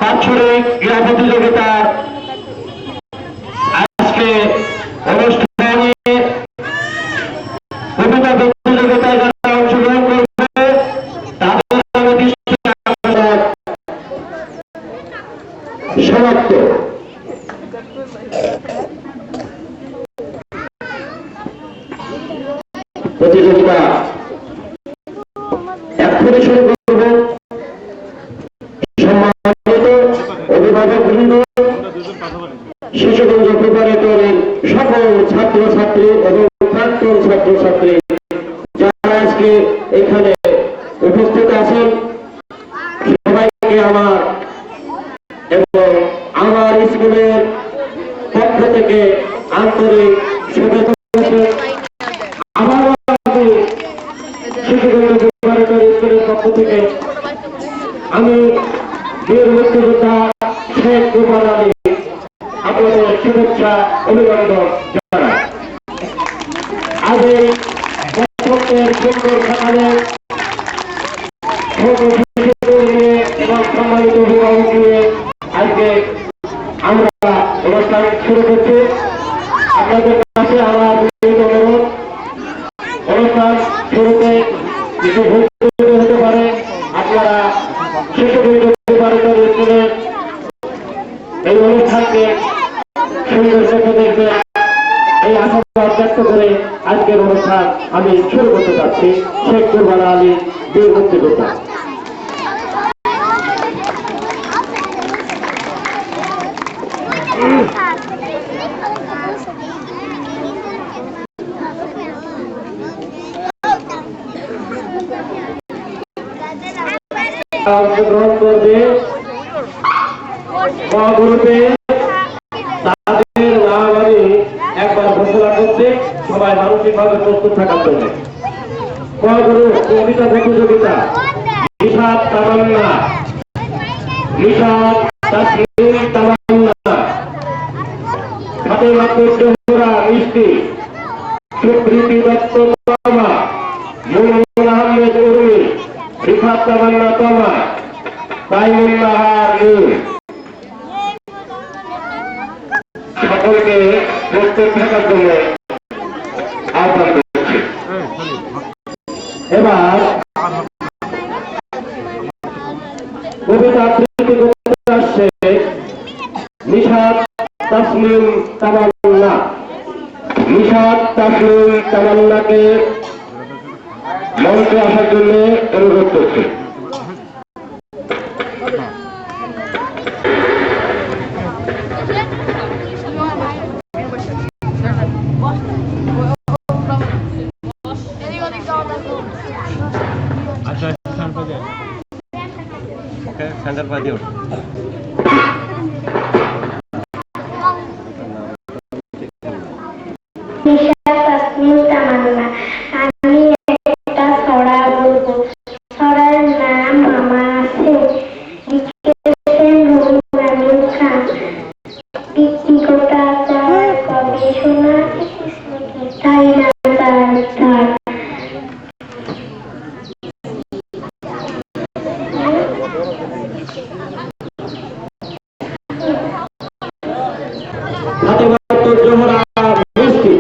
বাৎসরিক ক্রীড়া প্রতিযোগিতার আজকে অনুষ্ঠানে বিভিন্ন প্রতিযোগিতায় যারা অংশগ্রহণ করবে তাদের সমাপ্ত। প্রতিযোগিতা এক্ষুনি শুরু করব। সম্মানিত অভিভাবকবৃন্দ, শিশুগঞ্জ প্রিপারেটরির সকল ছাত্রছাত্রী এবং প্রাক্তন ছাত্রছাত্রী যারা আজকে এখানে উপস্থিত আছেন, সবাইকে আমার এবং আমার স্কুলের পক্ষ থেকে আন্তরিক শুভেচ্ছা। শিশুগঞ্জ প্রিপারেটরি স্কুলের পক্ষ থেকে আমি বীর মুক্তিযোদ্ধা শেখ গোপাল আলী আপনাদের শুভেচ্ছা অভিনন্দন জানাই। আজ এই বছরের সুন্দর সকালে এবং সম্মানিত অভিভাবক নিয়ে আজকে আমরা অনুষ্ঠান শুরু করছি। আপনাদের কাছে আমার অনুরোধ, অনুষ্ঠান শুরুতে কিছু ভুল হতে পারে, আপনারা শিশুগঞ্জ প্রিপারেটরি স্কুলের এই অনুষ্ঠানকে সুন্দর চোখে দেখবেন, এই আশাবাদ ব্যক্ত করে আজকের অনুষ্ঠান আমি শুরু করতে চাচ্ছি। শেখ গোপাল আলী বীর মুক্তিযোদ্ধা। অংশগ্রহণ করবে তাদের নাম আমি একবার ঘোষণা করতে সবাই মানসিকভাবে প্রস্তুত থাকার জন্য। কবিতা প্রতিযোগিতা নিশাদ তামান্না, নিশাদ তামান্না, ফাতেমা জোহরা মিষ্টি, সুপ্রীতি দত্ত তমা, মুনমুন আহমেদ উর্মি, রিফাত তামান্না তমা, তাইমুল্লাহার সকলকে প্রস্তুত থাকার জন্য আহ্বান করছি। এবার কবিতা আবৃত্তি করতে আসছে নিশাদ তাসলিম তামান্না। নিশাদ তাসলিম তামান্নাকে মঞ্চে আসার জন্য অনুরোধ করছি। সেন্টার পাই দিও। আমি একটা ছড়া বলবো। ছড়ার নাম মামা আছে, লিখেছেন রুহুল আমিন খান। ব্যক্তিগত গবেষণা তাই না তার জোহরা মিষ্টি।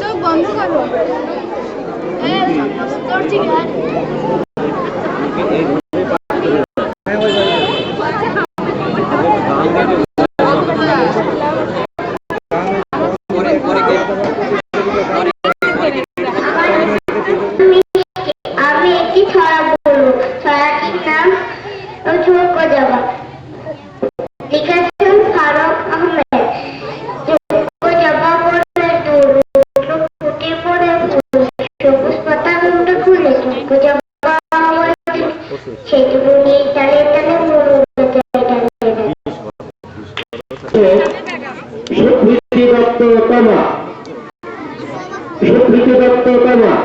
চোখ বন্ধ করো। আমি একটি ছড়া বলবো। ছড়াটির নাম ছোট্ট জবা। লিখেছেন ফারুক আহমেদ। ছোট্ট জবা বলে ফুটে পড়ে ফুল, সবুজ পাতা মুন্ড খুলে ছোট্ট জবা বলবেন না।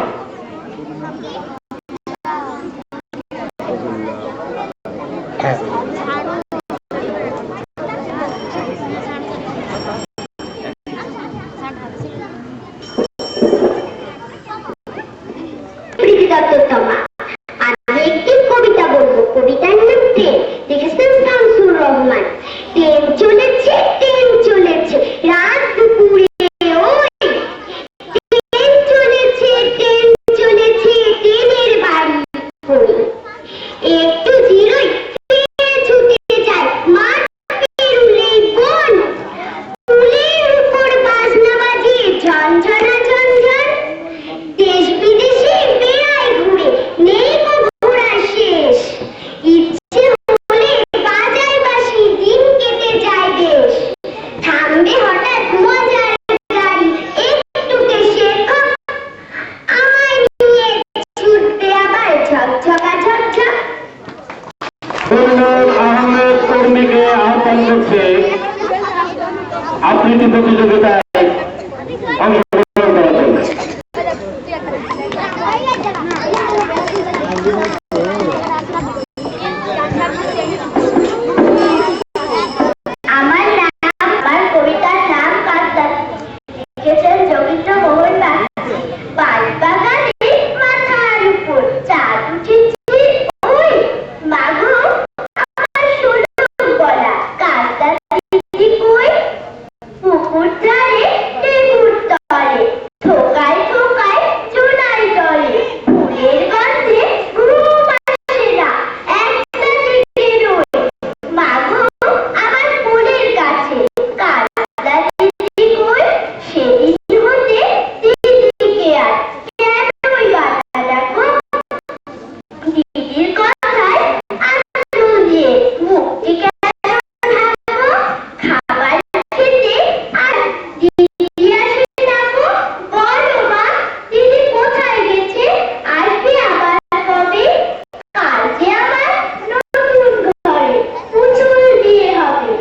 আমি একটি কবিতা বলবো। কবিতার নাম ট্রেন। লিখেছেন শামসুর রহমান। ট্রেন চলেছে, ট্রেন চলেছে রাত দুপুরে, ওই ট্রেন চলেছে, ট্রেন চলেছে ট্রেনের বাড়ি কই। একটু জিরোই ট্রেনে ছুটে যায়, মাঠ পেরুলেই বন। ফুলের উপর বাজনা বাজে ঝনঝনা ঝনঝন। দেশ বিদেশে বেড়ায় ঘুরে, নেই কো ঘোরার শেষ। ইচ্ছে হলে বাজায় বাঁশি, দিন কেটে যায় বেশ। থামবে হঠাৎ মজার গাড়ি, একটুতে শেখো আমায় নিয়ে ছুটবে আবার ঝকঝকা ঝকঝক। সুন্দর আহমেদ কর্মীকে আহ্বান করছে আবৃত্তি প্রতিযোগিতায় অংশগ্রহণ করার জন্য। আমার নাম, আমার কবিতার নাম কাকতাড়ুয়া। লিখেছেন যোগীন্দ্রমোহন বাগচি। বাঁশবাগানে মাথার উপর চাঁদ উঠেছে, ওই মাগো আমার শোলক গলা কাকতাড়ুয়া দিদি কই। পুকুর ধারে লেবুর তলে, থোকায় থোকায় চুনাই জলে। ফুলের গন্ধে ঘুম আসে না, একটা জেগে রই। মাগো আমার ফুলের কাছে কাকতাড়ুয়া দিদি কই। সেদিন হতে দিদিকে আর কেনই বাধা ডাকো। দিদির কথায় আঁচল দিয়ে মুক্তি কেন ঢাকো। খাবার খেতে আর দিদি আসে না গো। বলো মা দিদি কোথায় গেছে, আসবে আবার কবে। কাল যে আমার নতুন ঘরে পুতুল বিয়ে হবে,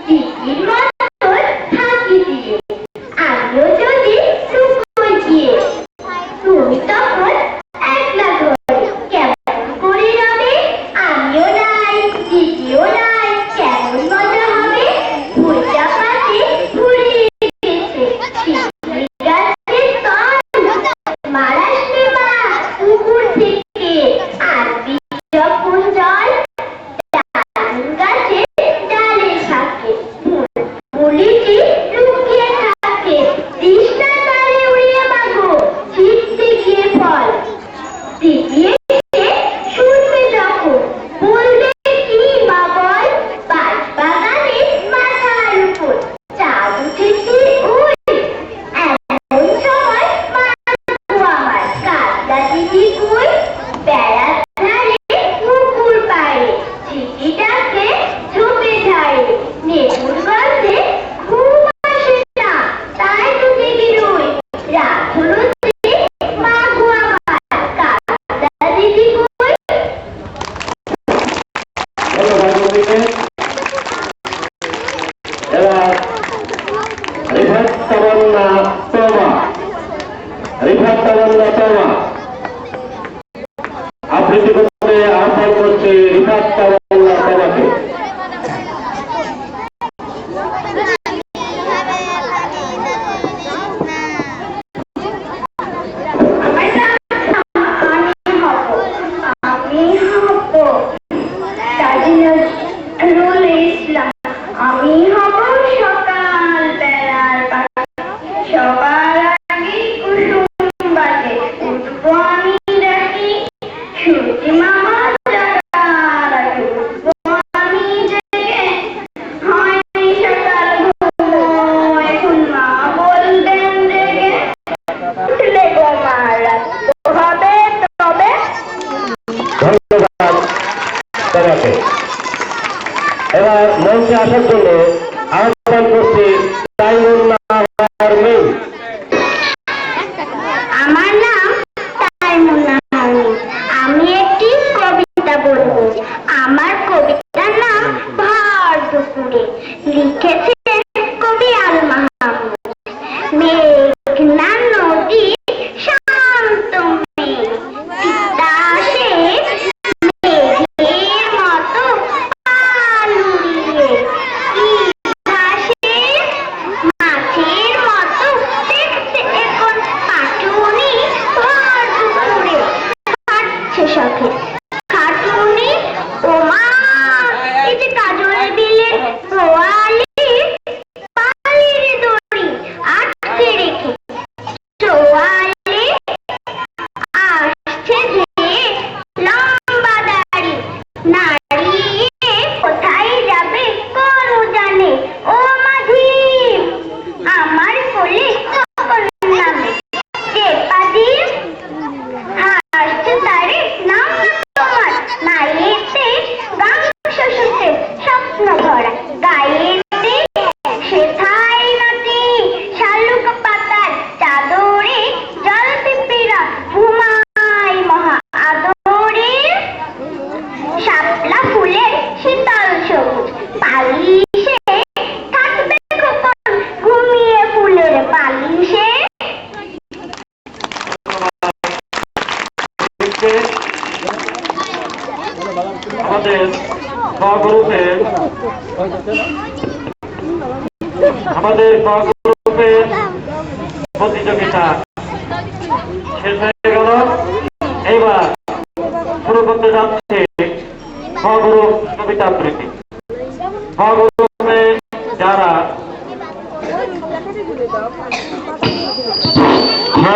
দিদির মতন থাকি দিয়ে আমিও যদি লুকোই গিয়ে। তুমি তখন একলা ঘরে কেমন করে রবে, আমিও নাই দিদিও নাই, কেমন মজা হবে। ভুইটা পাতে ঘুরে গেছে শিশির গাছের তল, মার আসবে মা পুকুর থেকে আনবি যখন জল। ডালিম গাছে ডালে থাকে মুলিটি লুকিয়ে থাকে, তৃষ্ণা তালে উড়িয়ে মাগো ছিটতে গিয়ে ফল। দিদি এসে শুনবে যখন বলবে কি মা বল। বাঁশবাগানে মাথার উপর চাঁদ উঠেছে, ওই এমন সময় মাগো আমার কাকতাড়ুয়া দিদি কই। বেড়ার ধারে পুকুর পাড়ে ঝিঁঝিটাকে ঝোপে ঝাড়ে, লেবুর গন্ধে ঘুম আসে না, তাই তো জেগে রই। রাত হলো যে, মাগো আমার কাকতাড়ুয়া দিদি কই। ধন্যবাদ কর্মীকে। এবার রিফাত তামান্না তওবা, রিফাত তামান্না তওবা আবৃত্তি করতে আহ্বান করছে রিফাত তামান্না তওবাকে। আমার নাম আমি হব কাজী নজরুল ইসলাম। আমি হব সকাল বেলার পাখি, সবার আগে কুসুম বাজে উঠবো আমি ডাকি। সূর্য মামা জাগার আগে উঠবো আমি জেগে, হয়নি সকাল ঘুমো এখন মা বলবেন জেগে। উঠলে গো মা রাত হবে তবে। ধন্যবাদ তওবাকে। এবার মঞ্চে আসার জন্য আহ্বান করছি তাইমুন্নাহার মেয়ে। আমার নাম তাইমুন্নাহার মেয়ে। আমি একটি কবিতা বলবো। আমার কবিতার নাম ভর দুপুরে। লিখেছেন কবি আল মাহমুদ। মেঘনা নদী শান্ত গ্রুপের আমাদের গ্রুপের প্রতিযোগিতা শেষ হয়ে গেল। এবার শুরু করতে যাচ্ছে গ্রুপ কবিতা আবৃত্তি। গ্রুপে যারা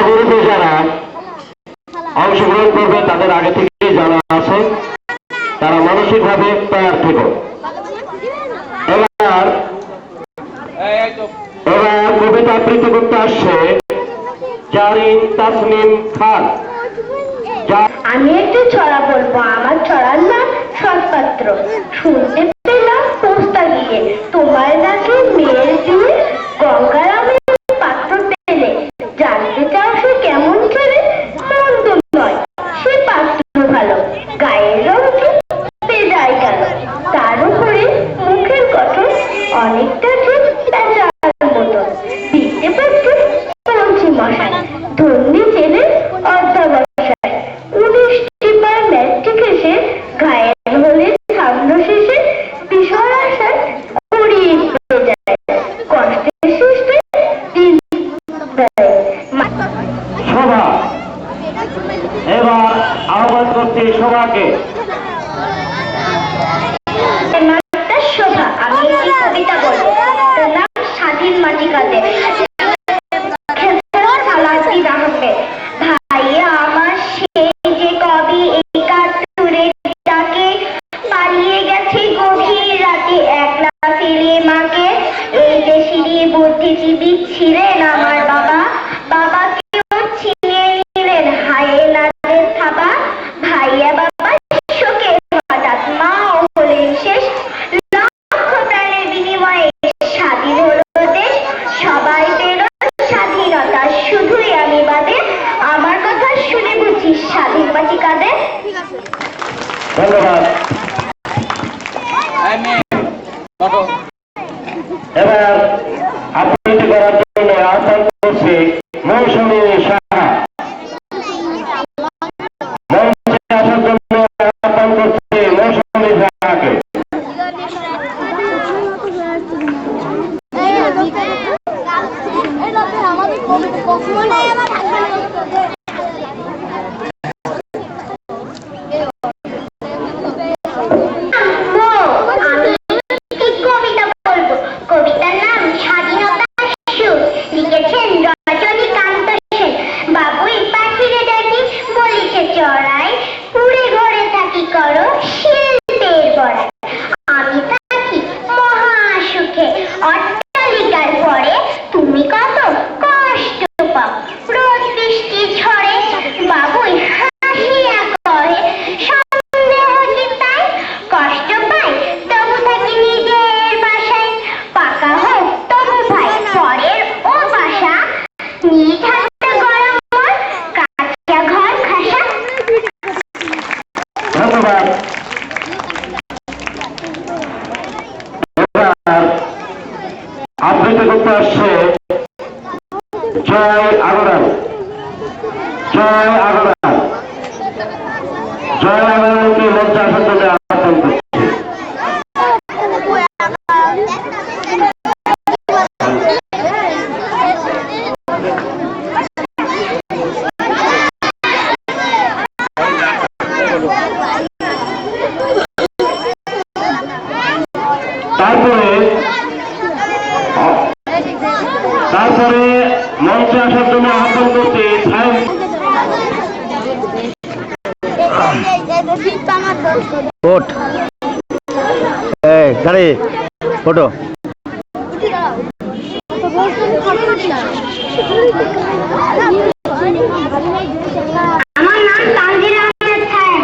গ্রুপে যারা অংশগ্রহণ করবে তাদের আগে থেকে জানা আছে, তারা মানসিকভাবে তৈরি থেকো। এবার কবিতা আবৃত্তি করতে আসছে জারিন তাসমিম খান। আমি একটু ছড়া বলবো। আমার ছড়ার নাম সৎপাত্র। শুনতে পেলাম পোস্তা গিয়ে তোমার নাকি মেয়ের জুড়ে গঙ্গারামের পাত্র পেলে। জানতে চাও সে কেমন ছেলে? মন্দ নয়, সে পাত্র ভালো, গায়ের রং বেজায় গেল। তার উপরে মুখের গঠন অনেকটা ঠিক পেঁচার মতো। দিতে পারছে পঞ্চি মশাই, ধন্যী ছেলে অর্ধাবসায়। 19টি বার ম্যাট্রিক এসে ঘায়েল হলে সামনে শেষে বিষয় আসায় উড়িয়ে যায়। কষ্টের শেষে দিন শোভা। এবার আহ্বান করছি শোভাকে। শোভা, আমি একটি কবিতা বলবো। তার নাম স্বাধীন মাটি কাঁদে। ভাইয়া আমার সেই যে কবি এই কাতুরে ডাকে পালিয়ে গেছে গভীর রাতে একলা ফেলে মাকে। এই দেশেরই বুদ্ধিজীবী ছিলেন আমার বাবা। বাবাকেও ছিনিয়ে নিলেন হায়েনাদের থাবা। ভাইয়া বাবা শোকে হঠাৎ মাও হলেন শেষ। লক্ষ প্রাণের বিনিময়ে স্বাধীন হলো দেশ। সবাই পেল স্বাধীনতা, শুধুই আমি বাদে। আমার কথা শুনে বুঝি স্বাধীন মাটি কাঁদে। ধন্যবাদ। এবার আবৃত্তি করার জন্য আহ্বান করছি মৌসুমী সাহা। মঞ্চে আসার জন্য আহ্বান করছি মৌসুমী সাহাকে। কবিতা বলবো। কবিতার নাম স্বাধীনতা সুর। লিখেছেন রজনীকান্ত সেন। বাবুই পাখিরে ডাকি বলিছে চড়াই, উড়ে ঘরে থাকি করো শিল্পের বড়াই। আমি থাকি মহা সুখে অট্টালিকার পরে, তুমি কত কষ্ট পাও রোদ বৃষ্টি ঝড়ে। বাবুই হাসিয়া কহে সন্দেহ কি তাই, কষ্ট পাই তবু থাকি নিজের বাসায়। পাকা হোক তবু ভাই পরের ও বাসা, নিজ হাতে গড়া মোর কাঁচা ঘর খাসা। ধন্যবাদ। এবার আবৃত্তি করতে আসছে জয় আগরওয়াল। জয় আগরওয়াল। জয় আগরওয়ালকে মঞ্চে আসার জন্য আহ্বান করছি। তারপরে মঞ্চে আসার জন্য আহ্বান করছি গাড়ি ফটো। আমার নাম তানজির আহমেদ সাহেব।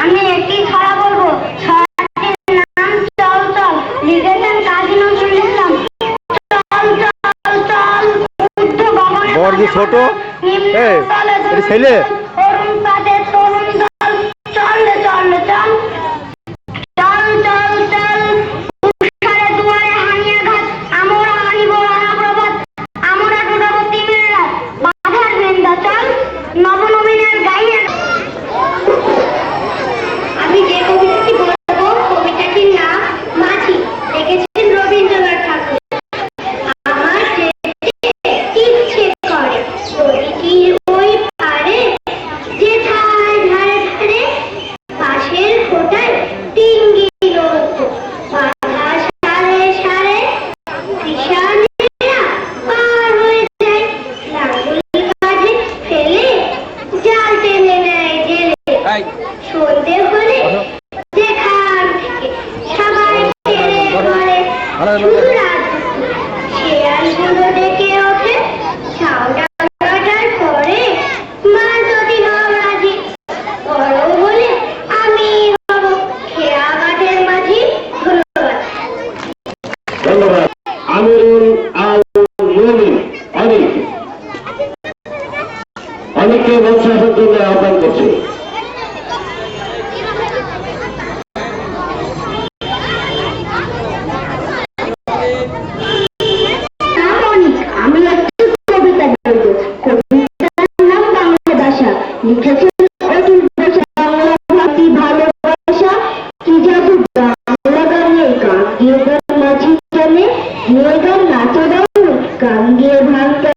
আমি একটি ছড়া বলবো। ছড়াটির নাম চল চল। লিখেছেন কাজী নজরুল ইসলাম। চল চল চল বুদ্ধ ভবনে ছোট ছেলে অরুণ পাদে তরুণ দল। চল চল চল চল চল চল উষারে দুয়ারে হানিয়া ঘাট। আমরা আনিব রানা প্রভাত, আমরা ডুডাবো তিমির রাত। বাধার বেন্দা চল নবনবীনের গাইয়ে। আমি যে কবিতাটি বলবো কবিতাটির নাম গুলো ডেকে ওঠে ছাউটা কাটার পরে মা যদি নাও রাজি বড় বলে আমি হব খেয়া মাঠের মাঝি। ধন্যবাদ। ধন্যবাদ। আমিরুল আল মুমিন অনিক, অনেককে মঞ্চে আসার জন্য আহ্বান করছি। আমি একটি কবিতা বলব। কবিতার নাম বাংলা ভাষা। লিখেছেন অতুল বসা। বাংলা ভাষী ভালোবাসা কি জাদু বাংলা গানে। গান গিয়ে মাঝি চলে নিয়ে গান নাচো দাও গান গিয়ে ভাঙতে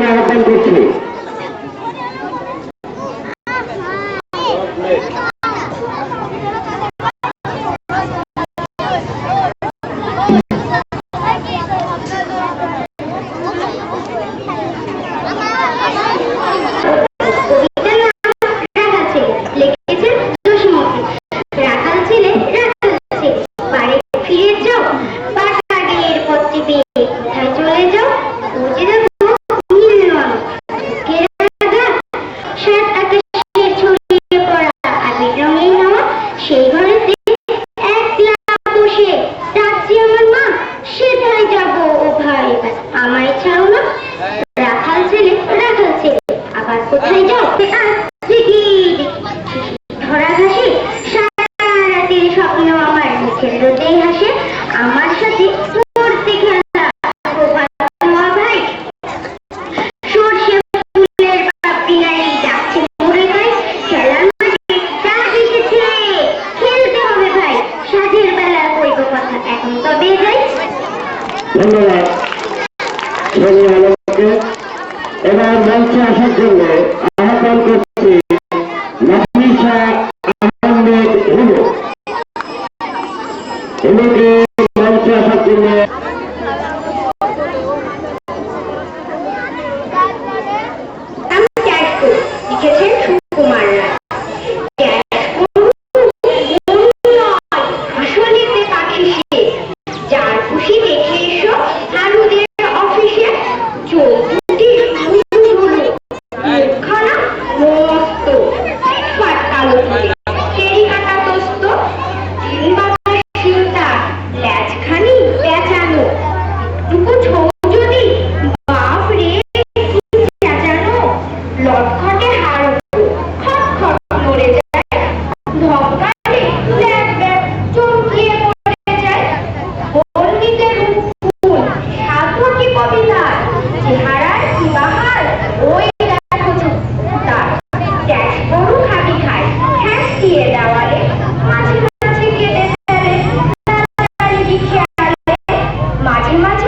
আহ্বান করছি। সেই ঘরেতে একলা বসে ডাকছি আমার মা, সেটাই যাবো ও ভাই। আমায় ছাড়ো না রাখাল ছেলে, রাখাল ছেলে আবার কোথায় যাও? ধরা ঘাসে সারা রাতের স্বপ্ন আমার মুখের রোদেই হাসে। আমার সাথে পড়তে খেলা ভাই সর্ষে ফুলের পাপড়ি নাই ডাকছে মরে ভাই। খেলার মাঠে ডাক এসেছে খেলতে হবে ভাই। সাধের বেলা কইব কথা এখন তবে যাই। ধন্যবাদ। এবার মঞ্চে আসার জন্য আহ্বান করছি নাফিসা আহমেদ হিমু। হিমুকে মঞ্চে আসার জন্য লিখেছেন সুকুমার রায়। হাসনিতে পাখি সে যার খুশি দেখে এসো হারুদের অফিসে। চৌধুরী মুখখানা মস্ত ফাট কালো করে কেরি কাটা তোস্ত বাতাস শিলতা ল্যাজখানি পেঁচানো টুকু ছোট যদি বাপ রে চেঁচানো লটখটে হাড় খট খট মরে যায় ধক্কালে ল্যাব ব্যাব চমকিয়ে পড়ে যায়। বন্দিতে রূপকুল সাধকি কবিতার চেহারার কি বাহার ওই দেখো তার ট্যাক্স গরু খাবি খায় ঠ্যাস দিয়ে দেওয়ালে মাঝে মাঝে কেটে ফেলে তাড়াতাড়ি খেয়ালে মাঝে মাঝে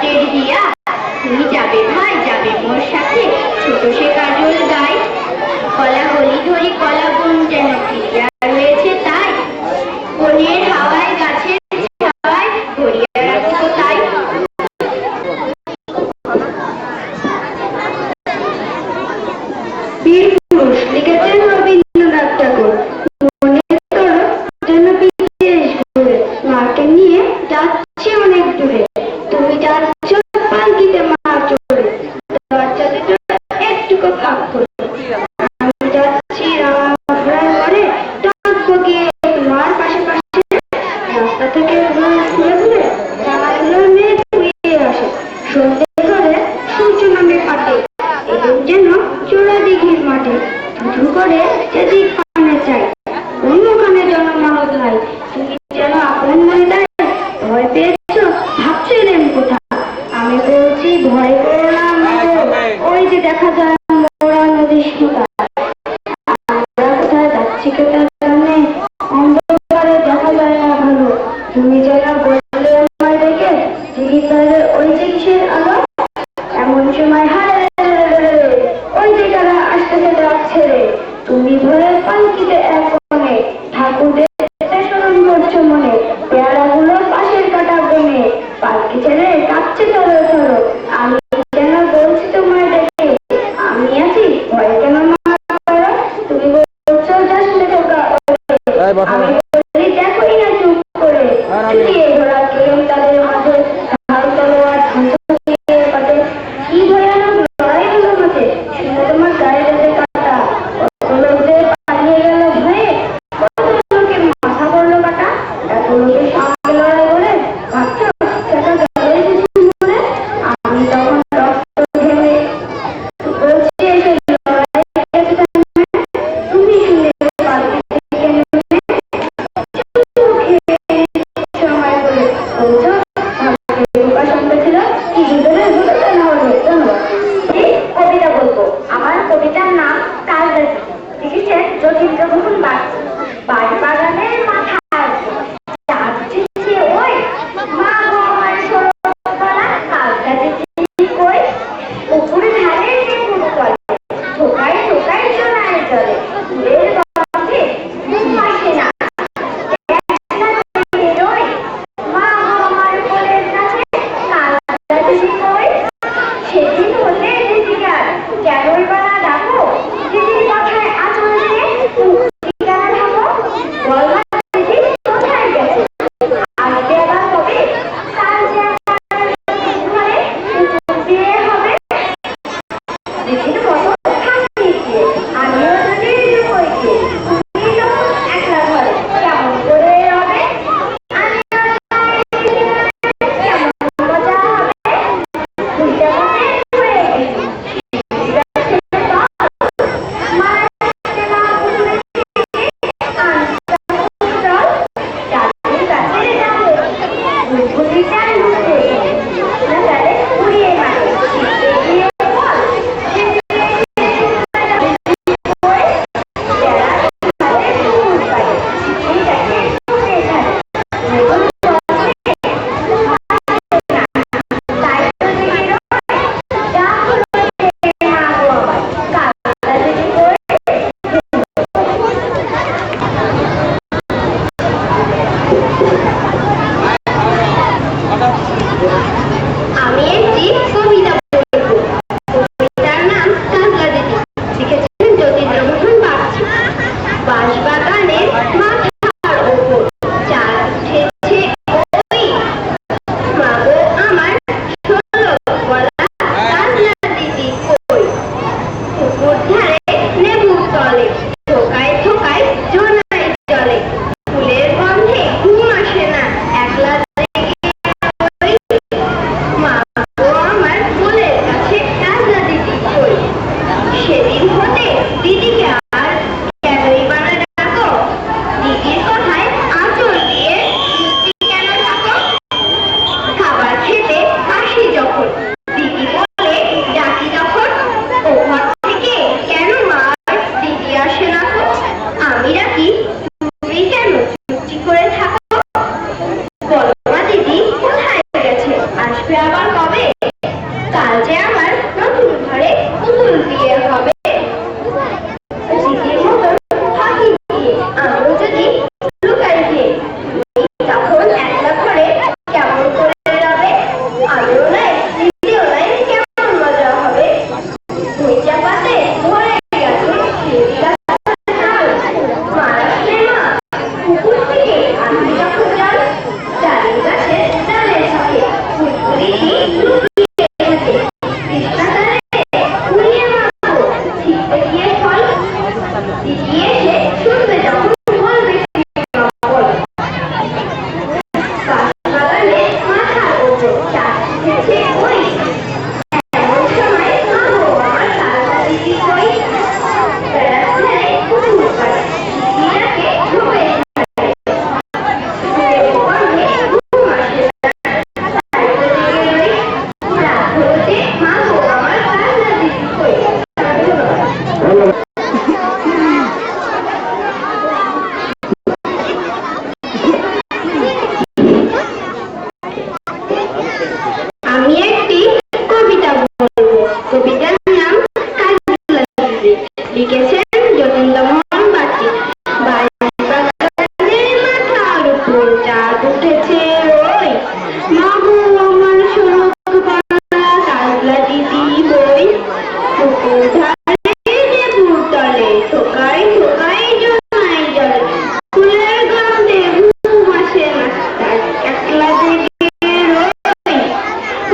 টের দিয়া তুমি যাবে ভাই যাবে মোর সাথে ছোট সে কাজল গাই কলা হলি ধরি কলা গুণ যেন ফিরিয়া রয়েছে তাই বনের হাওয়ায় গাছের ছাওয়ায় ধরিয়া রাখিব তাই বীর পুরুষ লিখেছেন রবীন্দ্রনাথ ঠাকুর মনের তরফ যেন বিদেশ ঘুরে মাকে নিয়ে যাচ্ছে অনেক দূরে তুমি যাচ্ছ পালকিতে মা চড়ে দরজা দুটো একটুকু ফাঁক করে আমি যাচ্ছি রামাঘোড়ার ঘরে ডাকবো গিয়ে তোমার পাশে পাশে রাস্তা থেকে ঘুরে ঘুরে জানাগুলো মেয়ে ধুয়ে আসে সন্ধ্যে করে সূর্য নামে কাটে এদিন যেন চোরা দিঘির মাঠে ধু করে যেদিক পানে চাই অন্যখানে জনমানব নাই তুমি যেন আপন মনে দেয় ভয় পেয়েছো ভাবছিলেন কোথা আমি বলছি ভয় করো না ওই যে দেখা যায় মোরা নদীর শিকা আমরা কোথায় যাচ্ছি কে তার জানে অন্ধকারে দেখা যায় না ভালো তুমি যেন বললে আমায় দেখে দিঘির ওই যে কিসের আলো এমন সময় হায় ওই যে তারা আসতেছে ডাকছে রে তুমি ভয়ে পালকিতে এক কোণে ঠাকুর দেখতে স্মরণ করছো মনে পেয়ারাগুলো পাশের কাটা বনে পালকি ছেড়ে কাঁপছে চলো চলো আমি কেন বলছি তোমায় দেখে আমি আছি ভয় কেন মা করো তুমি বলছো যাস লেখা আমি বলি দেখোই না চুপ করে ছুটিয়ে ঘোরা কেরম তাদের মাঝে ঢাল তলোয়ার কাটে কি ভয়ানক লড়াই হলো মাঝে শুনে তোমার গায়ে লেগে কাটা কত লোকদের পালিয়ে গেল ভয়ে কত লোকের মাথা পড়লো কাটা এত লোকের সঙ্গে লড়াই করে ভাবছো সেটা গেলেই কিছু মনে আমি তখন রক্ত ঘেমে বলছি এসে লড়াই তুমি শুনে পালকি থেকে নেমে দিদি লুকিয়ে থাকে। কৃষ্ণাকারে উড়িয়ে মাগো ছিটতে গিয়ে ফল। দিদি এসে শুনবে যখন বলবে কৃষ্ণ বল। বাগানে মাথার ওপর চাষ উঠেছে ওই। এমন সময় মাগো আমার সারদা দিদি কই। বেড়ার ধারে পুকুর পাড়ে দিদি ডাকে ঢোকে ধারে। গর্ভে ঘুম আসে না, তাই তো জেগে রই। রাত হতে মাগো আমার সারদা দিদি কই। ধন্যবাদ। আমি একটি কবিতা বলবো। কবিতার নাম কাজলা দিদি। লিখেছেন যতীন্দ্রমোহন বাগচি। বাগানের মাথার উপর চাঁদ উঠেছে ওই। মাগো আমার শরৎ পাড়া কাজলা দিদি বই। পুকুর ধারে লেবুর তলে ঠোকাই ঠোকাই জমাই জলে। ফুলের গন্ধে ঘুম আসে না, তাই একলা জেগে রই।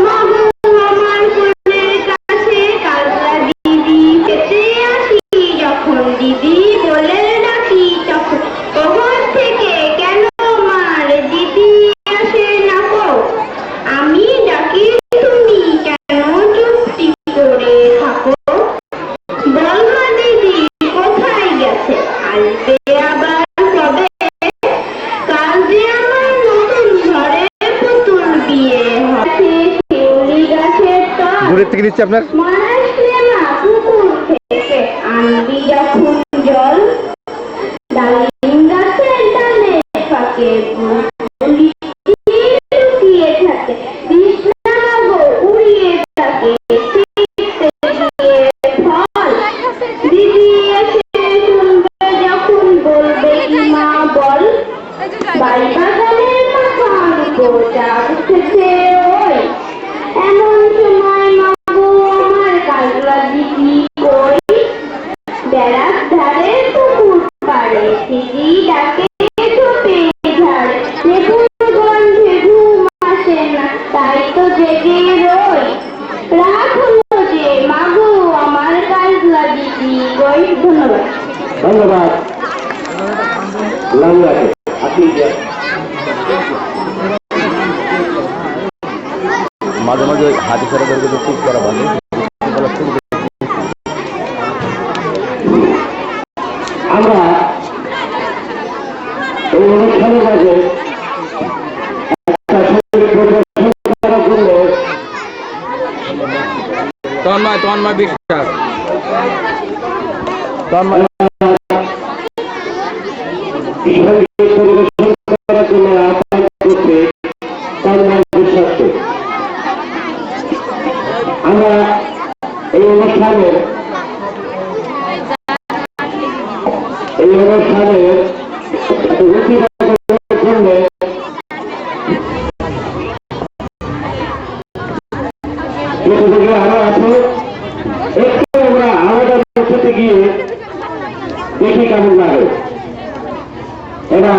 মাগো আমার কোলের কাছে কাজলা দিদি পেতে আসি যখন। দিদি বলে ডাকি তখন। কখন থেকে কেন আমার দিদি আসে না কো। আমি ডাকি তুমি কেন চুপটি করে থাকো। বল মা দিদি কোথায় গেছে, আসবে আবার কবে। কাল যে আমার নতুন ঘরে পুতুল বিয়ে হবে। শিউলি গাছের তল দূরের থেকে দিচ্ছে আপনার। মা আসলে না পুকুর থেকে আনবি যখন জল। ডালিম গাছের ডালে ফাঁকে বুলি লুকিয়ে থাকে। কৃষ্ণা মাগো উড়িয়ে থাকে ছিটতে গিয়ে ফল। দিদি এসে শুনবে যখন বলবে কি মা বল। বাড়ি বাগানের মাথার উপর চাঁদ উঠেছে ওই। এমন সময় মাগো আমার কাজলা দিদি কই। বেড়ার ধারে পুকুর পাড়ে দিদি ডাকে ঠোঁটে ঝাড়ে। লেবুর গন্ধে ঘুম আসে না, তাই তো জেগে রই। রাত হলো যে মাগো আমার কাজলা দিদি কই। ধন্যবাদ। ধন্যবাদ লাঙ্গাকে। আপনি মাঝে মাঝে হাতি সারা করে চুপ করা ভালো। আমরা এই অনুষ্ঠানের মাঝে একটা সঙ্গীত পরিবেশন করার জন্য তন্ময় বিশ্বাস তন্ময় সঙ্গীত পরিবেশন করার জন্য আহ্বান করতে তন্ময় বিশ্বাসকে। আমরা এই অনুষ্ঠানের জন্য আরো আছে। একটু আমরা আমাদের সাথে গিয়ে দেখি কেমন লাগে। এরা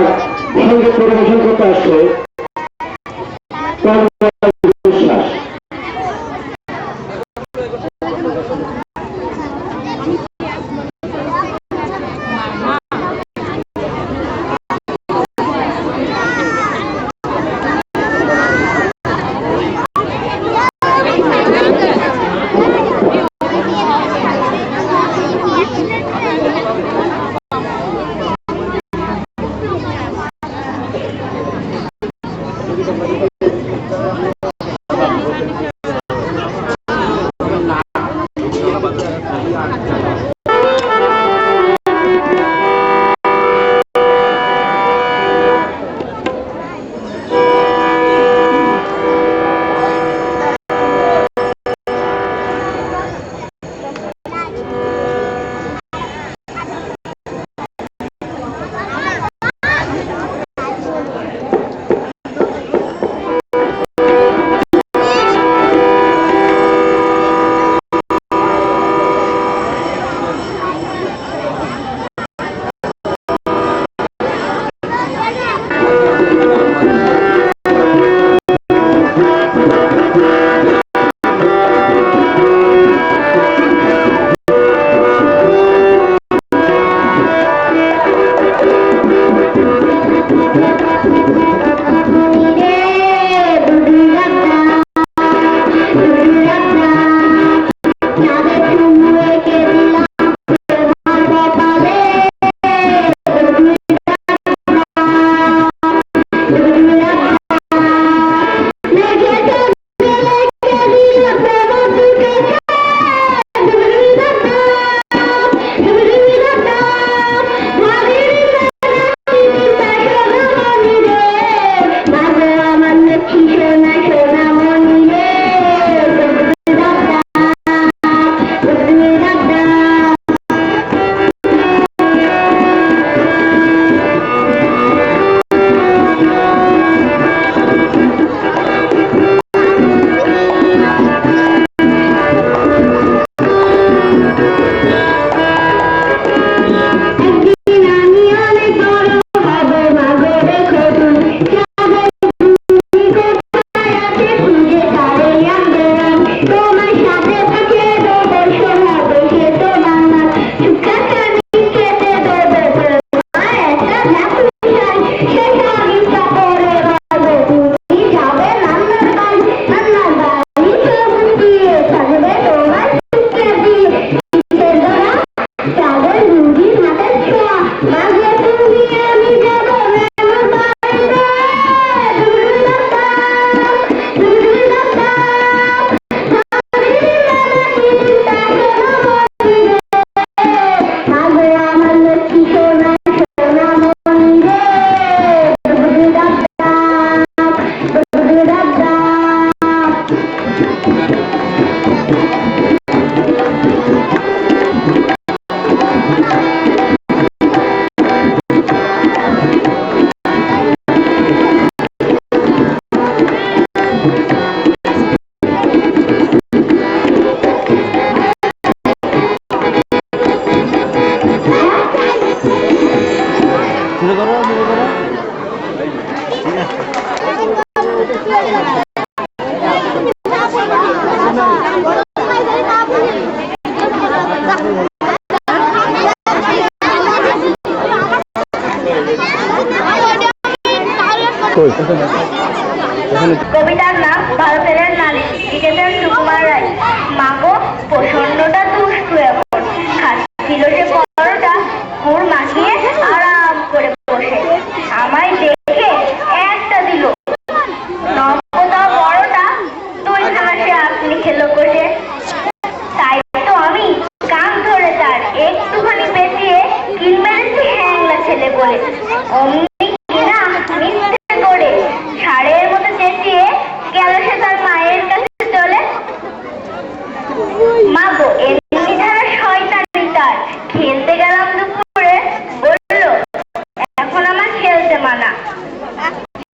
সঙ্গীত পরিবেশন করতে আসছে বিশ্বাস। কবিতার নাম ভারতের নারী, লিখেছেন সুকুমার রায়। মাগো প্রসন্নটা দুষ্টু এমন, খাচ্ছিল সে পরোটা গুড় মাখিয়ে আরাম করে বসে, আমায় দেখে একটা দিল নবদা বড়টা, দুই খানা সে আপনি খেলো কষে। তাই তো আমি কান ধরে তার একটুখানি পেঁচিয়ে কিল মেরেছি হ্যাংলা ছেলে বলে, অমনি কিনা মিথ্যে করে ষাঁড়ের মতো চেঁচিয়ে গেল সে তার মায়ের কাছে চলে। মা গো এমনি ধারা শয়তানি তার, খেলতে গেলাম দুপুরে বললো এখন আমার খেলতে মানা।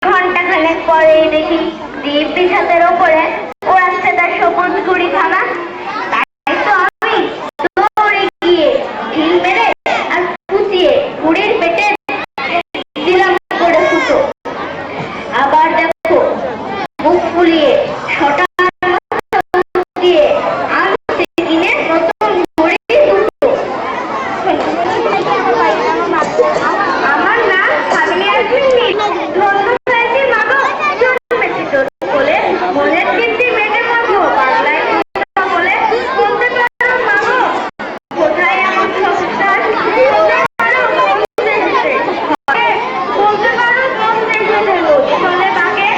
ঘন্টা খানেক পরেই দেখি দিব্যি ছাদের ওপরে ওড়াচ্ছে তার সবুজ গুড়ি খানা। তাই তো আমি দৌড়ে গিয়ে ঢিল মেরে আর ফুটিয়ে গুড়ির পেটে দিলাম করে ফুটো। আবার দেখো বুক ফুলিয়ে ছটা দিয়ে আনতে কিনে নতুন ঘুড়ি দুটো। আমার নাম ফাবিয়া সিন্নি, ধন্য হয়েছি মাগো জন্মেছি তোর কোলে, মনের তৃপ্তি মেটে মাগো বাংলায় কথা বলে। বলতে পারো মাগো কোথায় এমন সংসার, বলতে পারো বলতে এসেছে ঘরে, বলতে পারো বলতে এসেছে রোজ চলে বাগে।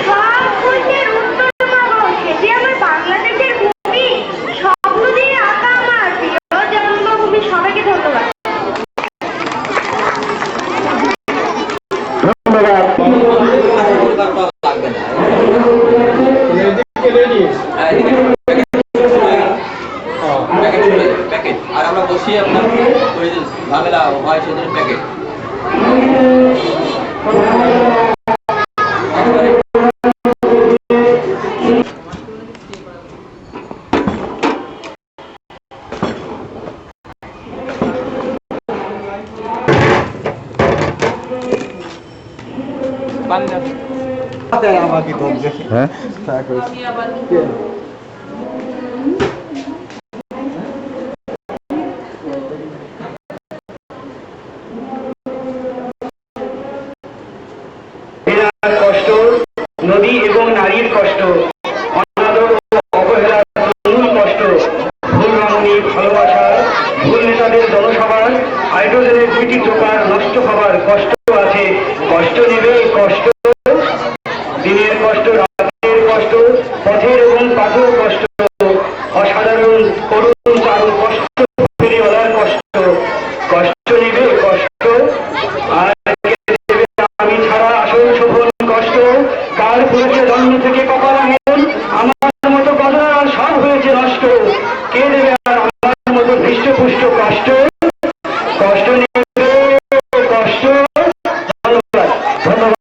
সব প্রশ্নের উত্তর মাগো সেটি আমার বাংলাদেশের ভূমি, স্বপ্ন দিয়ে আঁকা আমার প্রিয় জন্মভূমি। সবাইকে ধন্যবাদ। আর আমরা বসিয়ে আপনার ওই যে ঝামেলা হয় সেজন্য প্যাকেট হ্যাঁ কষ্ট, নদী এবং নারীর কষ্ট, অনাদর ও অবহেলার মূল কষ্ট, ভুল রমণী ভালোবাসার, ভুল নেতাদের জনসভার, হাইড্রোজেনের দুইটি প্রকার নষ্ট হবার কষ্ট আছে। কষ্ট নেবে কষ্ট, দিনের কষ্ট, রাতের কষ্ট, পথের এবং পাথর কষ্ট, অসাধারণ করুণ চারু কষ্ট, ফেরিওয়ালার কষ্ট। কষ্ট নেবে কষ্ট, আর আমি ছাড়া আসল শোভন কষ্ট। কার পুরুষে জন্ম থেকে কপাল হেন, আমার মতো গদরার সব হয়েছে নষ্ট। কে দেবে আর আমার মতো হৃষ্টপুষ্ট কষ্ট, কষ্ট নেবে কষ্ট। ধন্যবাদ ধন্যবাদ।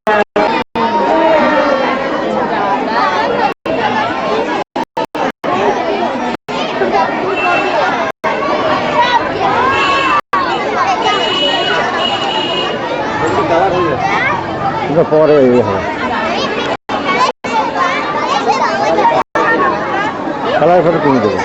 পরে কালার ফটো কিনে দেবো।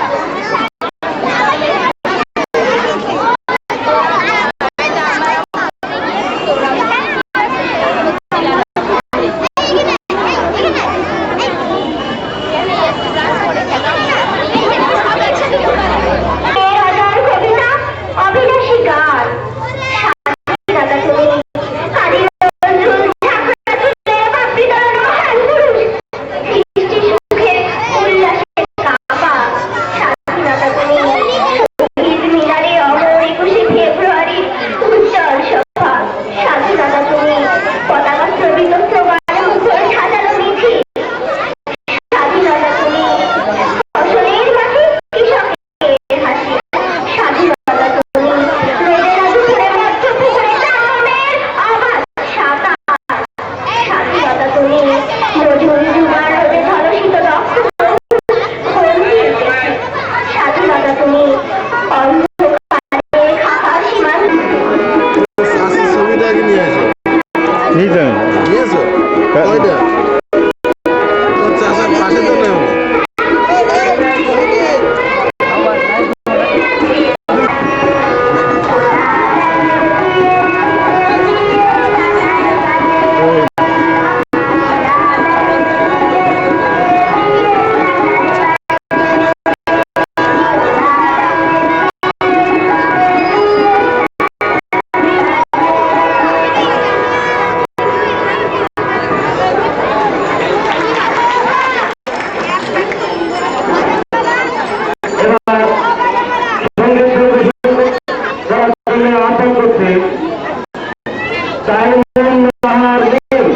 নাহার মিম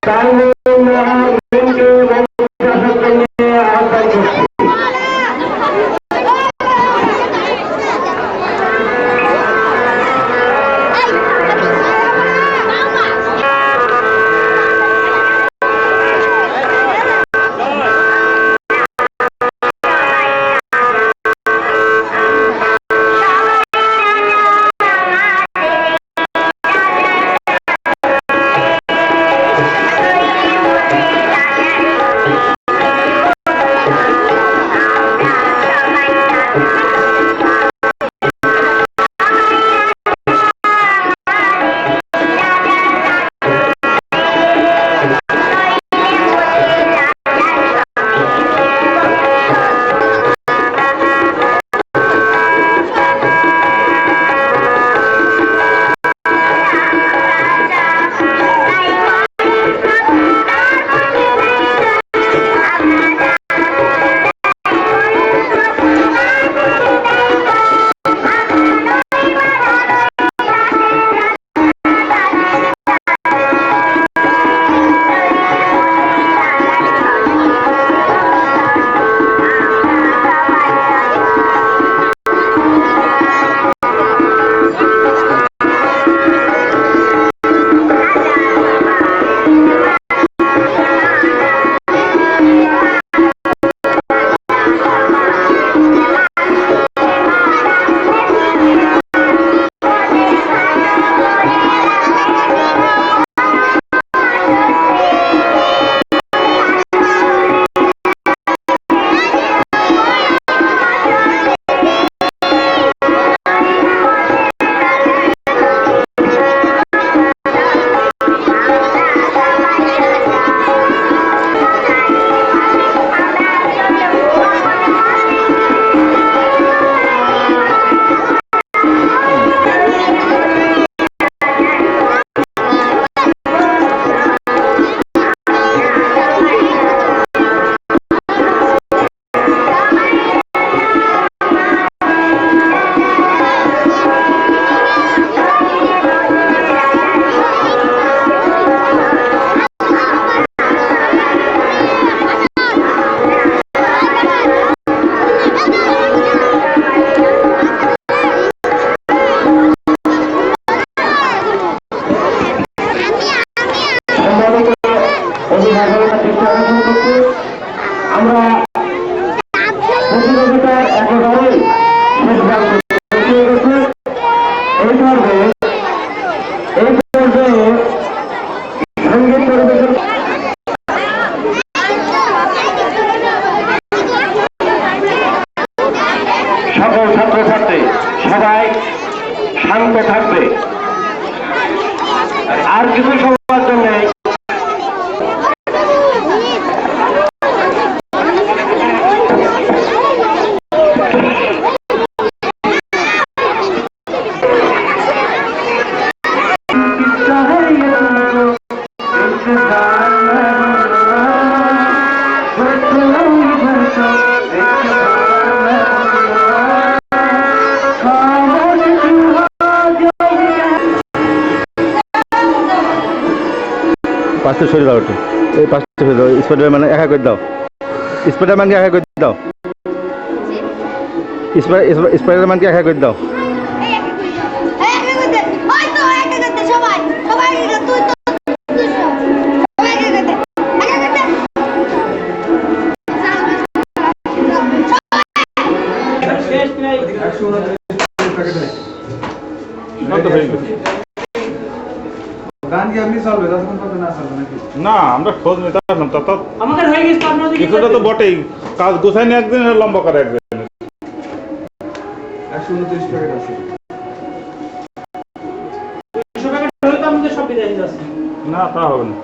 তানভীর নাহার মিমকে মঞ্চে আসার জন্য আহ্বান করছি। আমরা প্রতিযোগিতার একেবারেই শেষ প্রান্তে গেছি। এই পর্যায়ে সঙ্গীত পরিবেশন সকল ছাত্রছাত্রী সবাই শান্ত থাকবে। আর কিছু সময়ের জন্য পাঁচটা সরে দাও, একটু এই পাঁচটা সরে দাও। স্পাইডারম্যান একা করে দাও, স্পাইডারম্যানকে একা করে দাও, স্পাইডারম্যানকে একা করে দাও। না আমরা খোঁজ নিতাম না, কিছুটা তো বটেই, কাজ গোছাই নিয়ে একদিন লম্বা করে একদিন। 129 প্যাকেট আছে। না তা হবে না।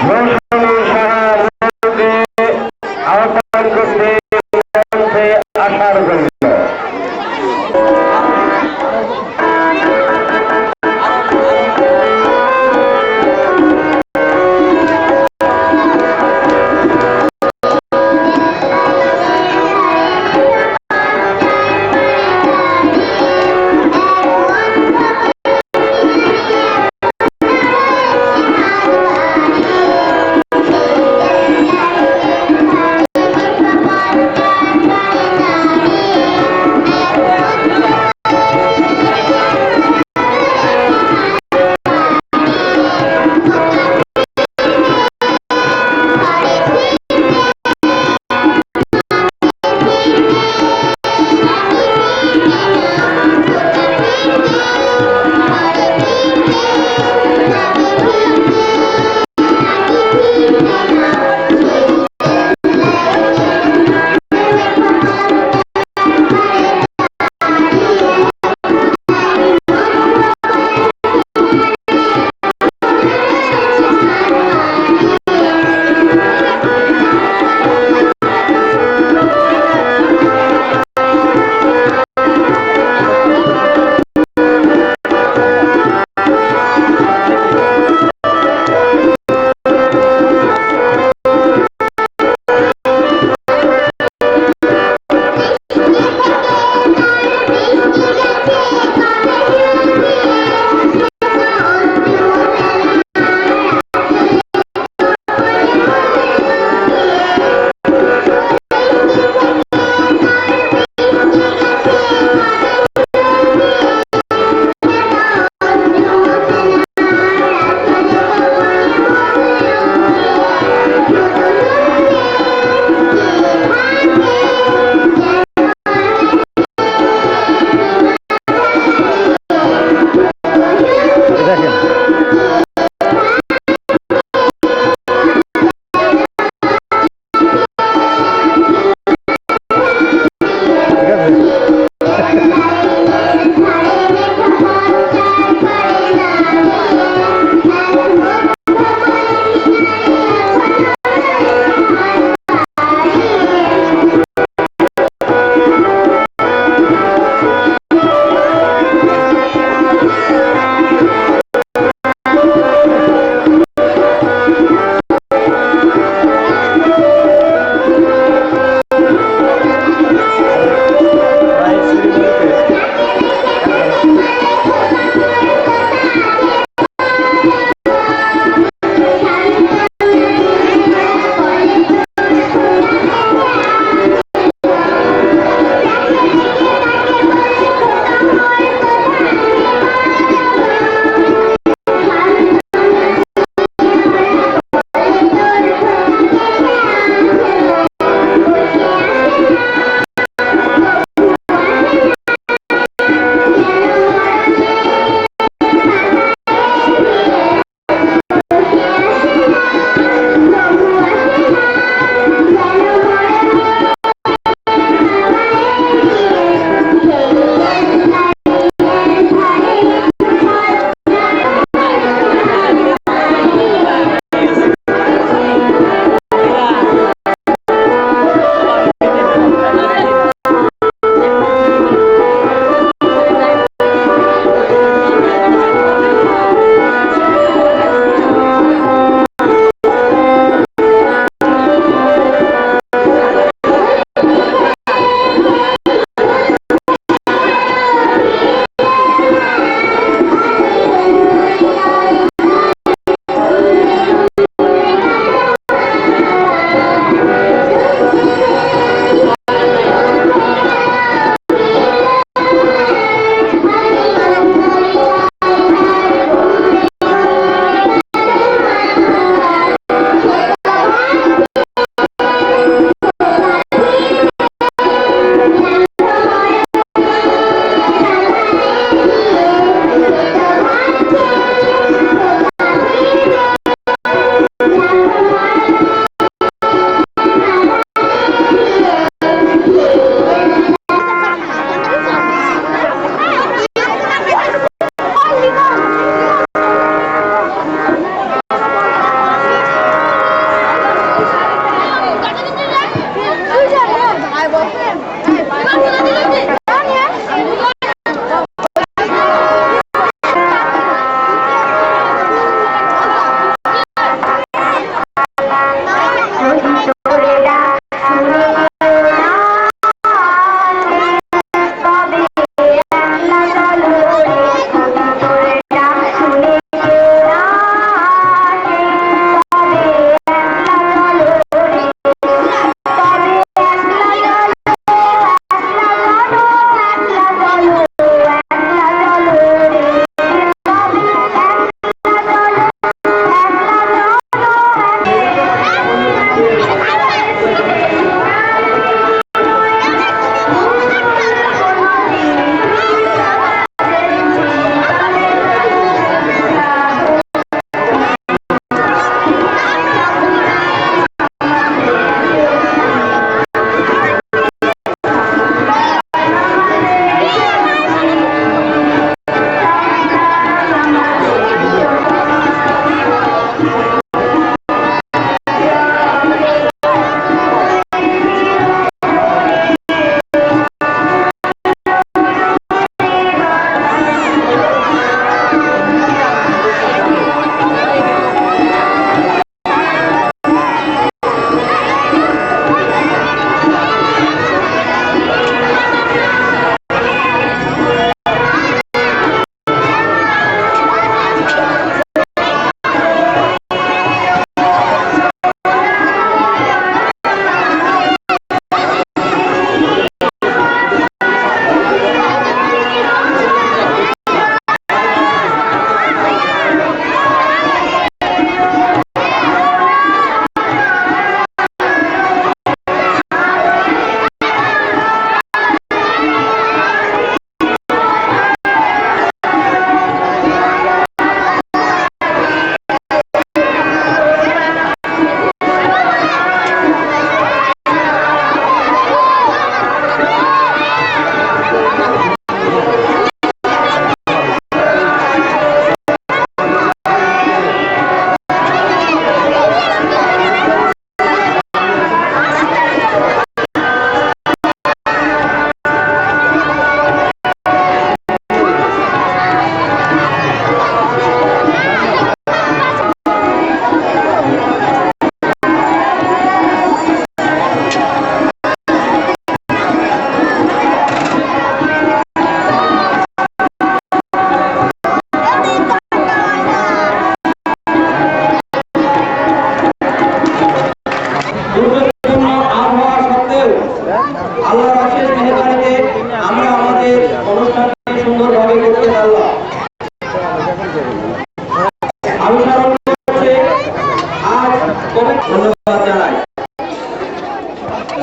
মৌসুমী সাহা মৌকে আহ্বান করতে মঞ্চে আসার জন্য।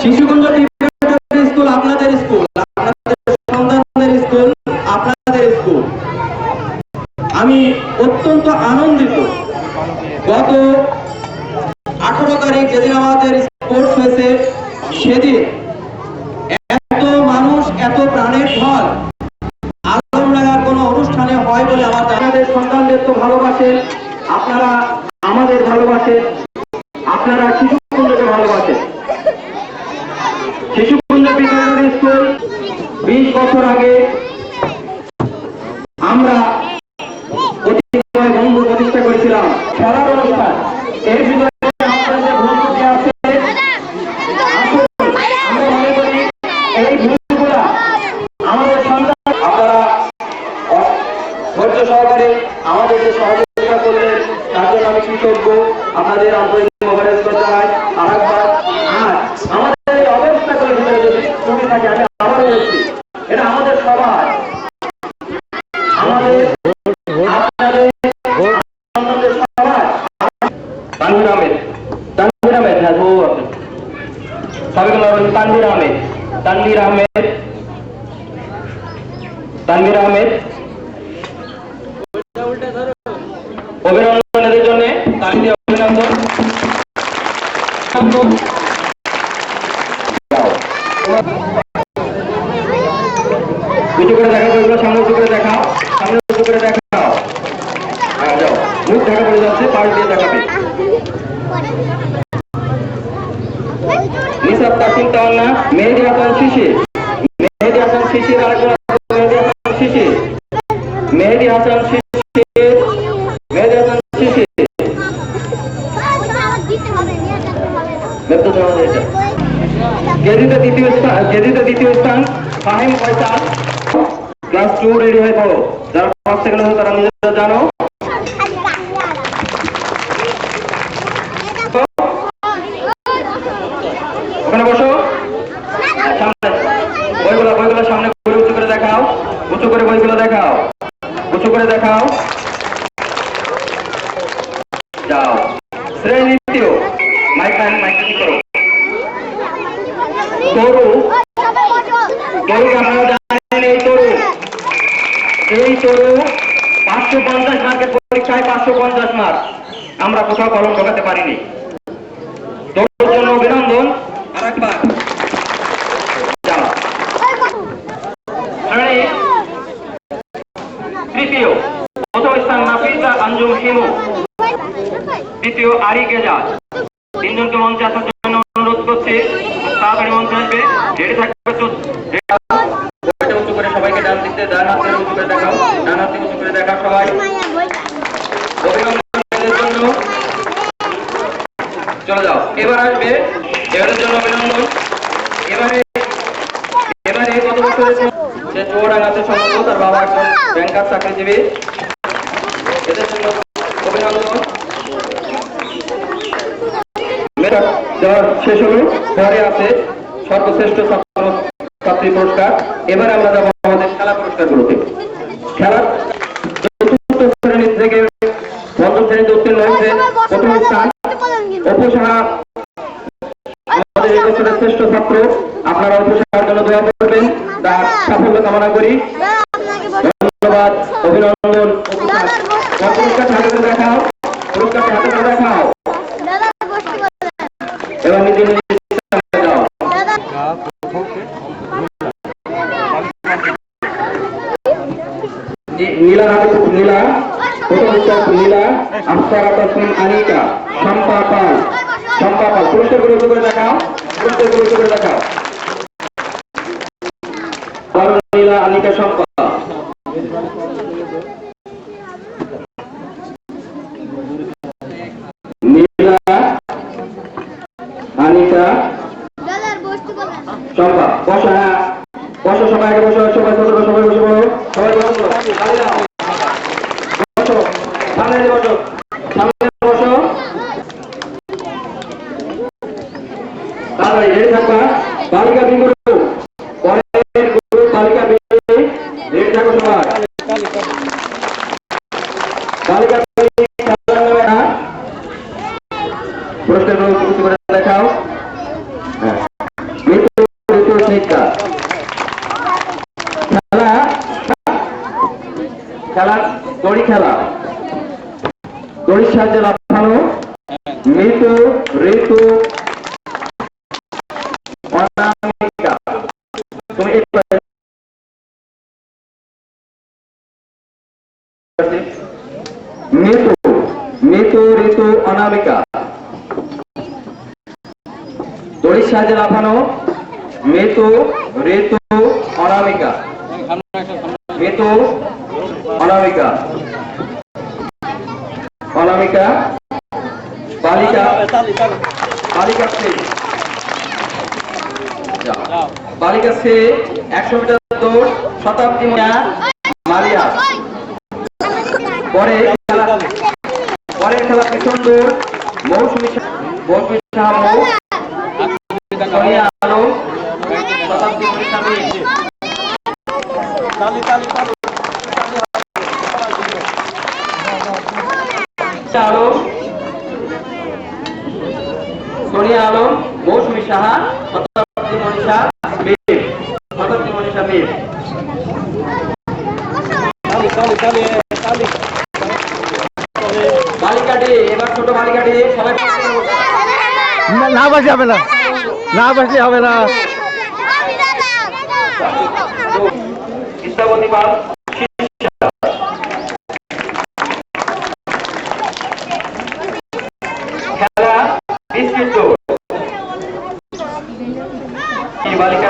শিশুকুঞ্জ স্কুল আপনাদের স্কুল, আপনাদের সন্তানদের স্কুল, আপনাদের স্কুল। আমি অত্যন্ত আনন্দিত। গত 18 তারিখ যেদিন আমাদের স্পোর্টস হয়েছে, সেদিন এত মানুষ, এত প্রাণের ঢল আলমডাঙ্গার কোনো অনুষ্ঠানে হয় বলে আমার আপনাদের সন্তানদের তো ভালোবাসেন, আপনারা আমাদের ভালোবাসেন, আপনারা শিশুকুঞ্জকে ভালোবাসেন। শিশুকুঞ্জ বিদ্যালয় স্কুল 20 বছর আগে আমরা বন্ধু প্রতিষ্ঠা করেছিলাম, খেলার অনুষ্ঠান। এর ভিতরে আমাদের যে ভুলগুলি আছে, আমরা মনে করি এই ভুলগুলা আমাদের সন্তান, আপনারা ধৈর্য সহকারে আমাদের যে সহযোগিতা করলেন তার জন্য আমি কৃতজ্ঞ, আপনাদের আন্তরিক মোবারকবাদ জানাই। আরেকবার আমাদের এই অবস্থা করে ভিতরে যদি তুমি থাকে, আমি আবার বলছি, এটা আমাদের সবার, আমাদের আপনাদের সন্তানদের সবার। তানভীর আহমেদ, তানভীর আহমেদ, হ্যাঁ বউ আছে সবাইকে বলবেন তানভীর আহমেদ, তানভীর আহমেদ, তানভীর আহমেদ অভিনন্দনের জন্য তানভীর অভিনন্দন। উঁচু করে দেখা বইগুলো সামনে উঁচু করে দেখাও, সামনে উঁচু করে দেখাও। যাও, মুখ ঢাকা পড়ে যাচ্ছে, পাশ দিয়ে দেখাবে। নিসাব তাসিম তাওয়ান্না, মেহেদি হাসান শিশির, মেহেদি হাসান শিশির, আরেকজন মেহেদি হাসান শিশির, মেহেদি হাসান শিশির, মেহেদি হাসান শিশির, কেজিতে দ্বিতীয় স্থান ফাহিম ফয়সাল, ক্লাস 2 রেডি হয়ে পড়ো। যারা ফার্স্ট সেকেন্ড হয়েছে তারা নিজেরা জানো। ওখানে বসো, সামনে বইগুলো সামনে করে উঁচু করে দেখাও, উঁচু করে বইগুলো দেখাও, উঁচু করে দেখাও। যাও, শ্রেণী দ্বিতীয়, মাইক কি করো। তরু, তরুকে আপনারা জানেন, এই তরু 550 মার্কের পরীক্ষায় 550 মার্ক আমরা কোথাও কলম ঢোকাতে পারিনি। তরুর জন্য অভিনন্দন। আরেকবার যাও। তৃতীয়, প্রথম স্থান নাফিসা আঞ্জুম হিমু, দ্বিতীয় আরিক এজাজ। তিনজনকে মঞ্চে আসার জন্য অনুরোধ করছি, তাড়াতাড়ি মঞ্চে আসবে, রেডি থাকবে। উঁচু করে সবাইকে ডান দিতে, ডান হাতে উঁচু করে দেখাও, ডান হাতে উঁচু করে দেখাও সবাই। অভিনন্দনের জন্য চলে যাও। এবার আসবে, এবারের জন্য অভিনন্দন। এবারে কত বছরের সে চুয়াডাঙ্গাতে সম্ভব, তার বাবা একজন ব্যাংকার চাকরিজীবী, এদের জন্য অভিনন্দন। দেওয়ার শেষ হলো, পরে আছে সর্বশ্রেষ্ঠ ছাত্রী পুরস্কার। এবারে আমরা যাবো আমাদের খেলা পুরস্কারগুলোতে। খেলার চতুর্থ শ্রেণী থেকে পঞ্চম শ্রেণীতে উত্তীর্ণ হয়েছে প্রথম স্থান অপু সাহা, আমাদের এই বছরের শ্রেষ্ঠ ছাত্র। আপনারা অপু সাহার জন্য দোয়া করবেন, তার সাফল্য কামনা করি। ধন্যবাদ, অভিনন্দন। পুরস্কারটা হাতে করে দেখাও, পুরস্কারটা হাতে করে দেখাও। এবার নিজে নিজে যাও। নীলা, নীলা প্রথম স্থান, নীলা, আফসারা তাসনিম আনিকা, শম্পা পাল, শম্পা পাল। পুরস্কারগুলো উঁচু করে দেখাও, পুরস্কারগুলো উঁচু করে দেখাও। নীলা, আনিকা, শম্পা। নীলা, আনিকা, শম্পা। বসো, হ্যাঁ বসো, সবাই আগে বসো, সবাই বসো, সবাই বসে পড়ো, সবাই বসো, বসো, সামনে বসো, সামনে বসো, তাড়াতাড়ি রেডি থাকবা। বালিকা বিন্দু, পরের গ্রুপ বালিকা বিন্দু, রেডি থাকো সবাই। বালিকা পুরস্কার দেখাও। হ্যাঁ সাহায্যে লাফানো, মৃত্যু, ঋতু, অনামিকা। তুমি মৃত্যু, মৃত্যু, ঋতু, অনামিকা। দড়ির সাহায্যে লাফানো, মৃত্যু, ঋতু, অনামিকা। মৃত্যু, অনামিকা, অনামিকা, বালিকা, বালিকা সে, বালিকা সে 100 মিটার দৌড়, শতাব্দী মারিয়া। পরের খেলা পিছন দৌড়, মৌসুমী শাহ মৌ, সোনিয়া আলম, শতাব্দী মনিশামী। আলম, সোনিয়া আলম, মৌসুমী সাহা, শতাব্দী মনীষা মীর, শতাব্দী মনীষা মীর। বালিকাটি, এবার ছোট বালিকাটি সবাই না বাসলে হবে না, না বাসলে হবে না। ইসলামতী পাল, খেলা বিস্কিট দৌড়। এই বালিকা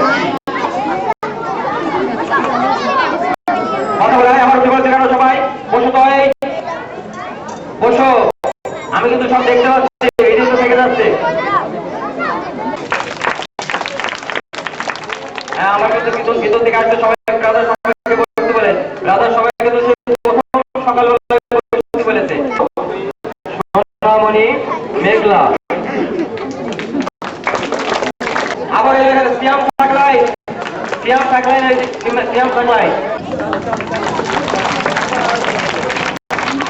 কথা বলে আমার বিপরীতে কেন সবাই বসো তো, বসো। আমি কিন্তু সব দেখতে পাচ্ছি, এই দিন তো থেকে যাচ্ছে। হ্যাঁ, আমার কিন্তু ভিতর থেকে আসছে সবাই, ব্রাদার সবাইকে বসতে বলে, ব্রাদার সবাইকে তো প্রথম সকালবেলা বসতে বলেছে। সোনামণি মেঘলা, আবার এলাকার সিয়াম থাকলাই, সিয়াম থাকলাই, সিয়াম থাকলাই।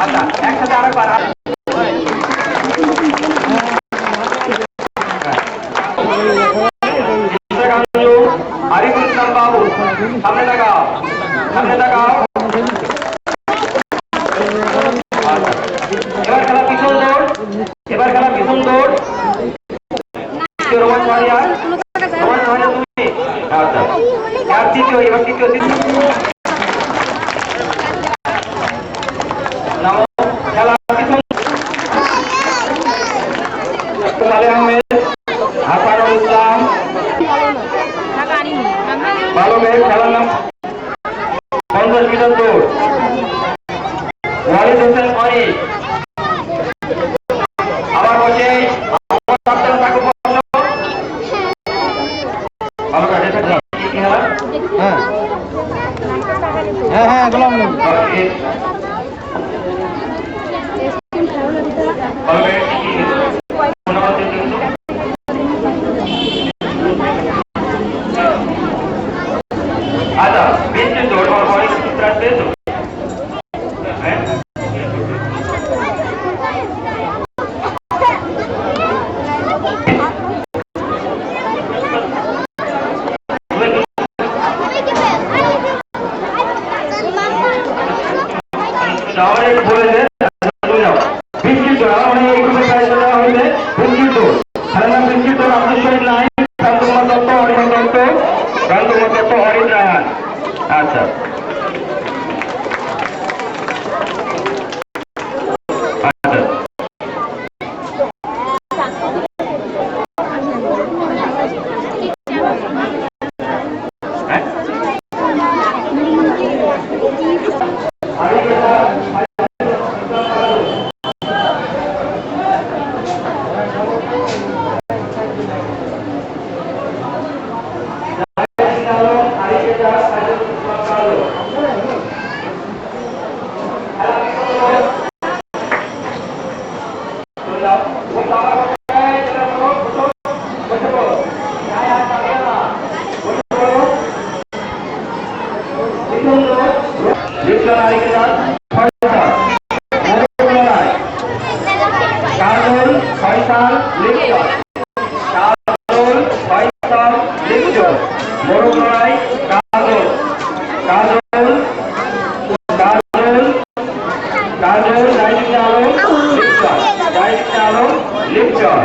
আচ্ছা, একসাথে আরেকবার। আরিফুল ইসলাম বাবু, সামনে তাকাও, সামনে তাকাও। এবার খেলা পিছন দৌড়, এবার খেলা পিছন দৌড়। রোমান সাহারিয়া, রোমান সাহারিয়া তুমি। আচ্ছা, আর তৃতীয়, এবার তৃতীয় নাম খেলা পিছন। সালে আহমেদ, হাসানুল ইসলাম, ভালো মেয়ে। খেলার নাম 50 মিটার দৌড়। ওয়ালিদ হোসেন অনিক, আবার বসে আচ্ছা, বিস্কিট দৌড়। আমার বড় সূত্র আসবে তো, হ্যাঁ। বিস্কিট দৌড়, আমার এই গ্রুপের দায়িত্ব দেওয়া হয়েছে বিস্কিট দৌড়। খেলার নাম বিস্কিট দৌড়। আব্দুল শহীদ নাই, শান্তকুমার দত্ত, অরিহন দত্ত, শান্তকুমার দত্ত, অরিন রায়হান। আচ্ছা, কাজল, নাইজুল আলম, বাইক চালক লিপ্টন।